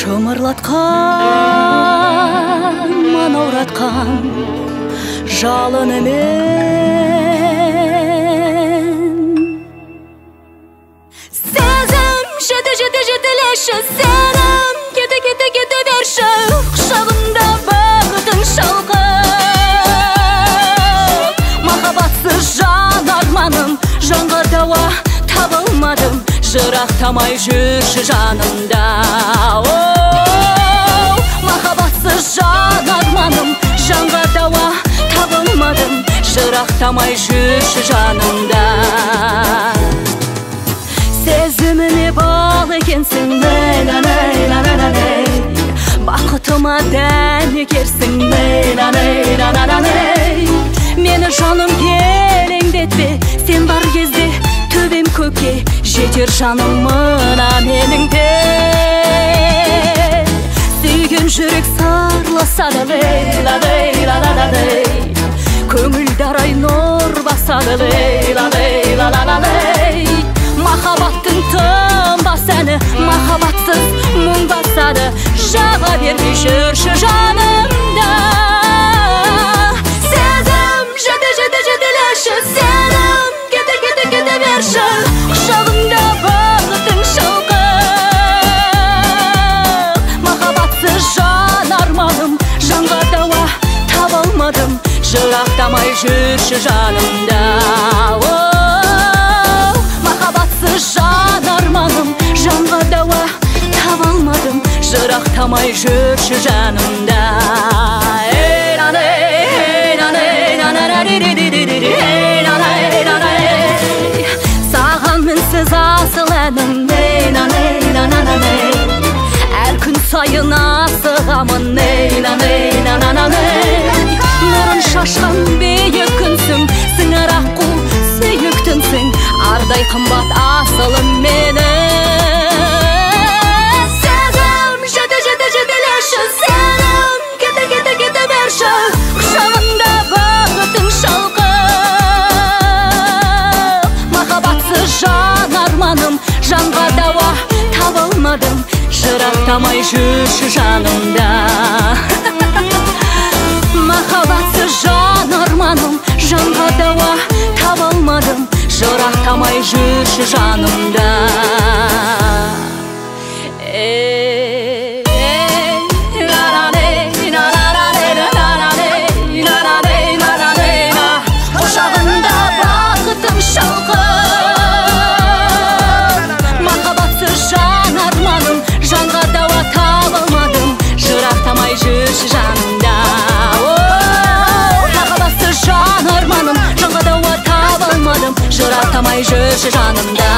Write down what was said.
Шымырлатқан, манауратқан жалынымен сезім жетілеші, сенім кете берші, құшағында бақытың шалқып. Махаббатсыз жан арманым, жанға дауа табылмадым, жырақтамай жүрші жанымда. Махаббатсыз жан арманым, жанға дауа табылмадым, жырақтамай жүрші жанымда. Сезіміме бал екенсің, бақытыма дән екерсің, мені жаным елеңдетпе, сен бар кезде төбем көкке жетер жаным мына менің де. Сүйген жүрек сарласады, көңілді арай нұр басады, махаббаттың тынбас әні, махаббатсыз мұң басады, жаға бермей жүрші жанымда. Сезім жетілеші, сенім кете берші, құшағында бақытың шалқып. Махаббатсыз жан арманым, жанға дауа табылмадым, жырақтамай жүрші жанымда. Махаббатсыз жан арманым, жанға дауа табылмадым, жырақтамай жүрші жанымда. Саған мінсіз асыл әнім, әр күн сайын асығамын, нұрын шашқан бейік күнсің, сыңар аққу сүйіктінсің, ардай қымбат асылым мені. Сезім жетілеші, сенім кете берші, құшағында бақытың шалқып. Махаббатсыз жан арманым, жанға дауа табылмадым, жырақтамай жүрші жанымда. Махаббатсыз жан арманым, жанға дауа табылмадым, жырақтамай жүрші жанымда. Құшағында бақытым шалқып. Махаббатсыз жан арманым, жанға дауа табылмадым, жырақтамай жүрші жанымда. Махаббатсыз жан арманым, жанға дауа табылмадым, жырақтамай жүрші жанымда.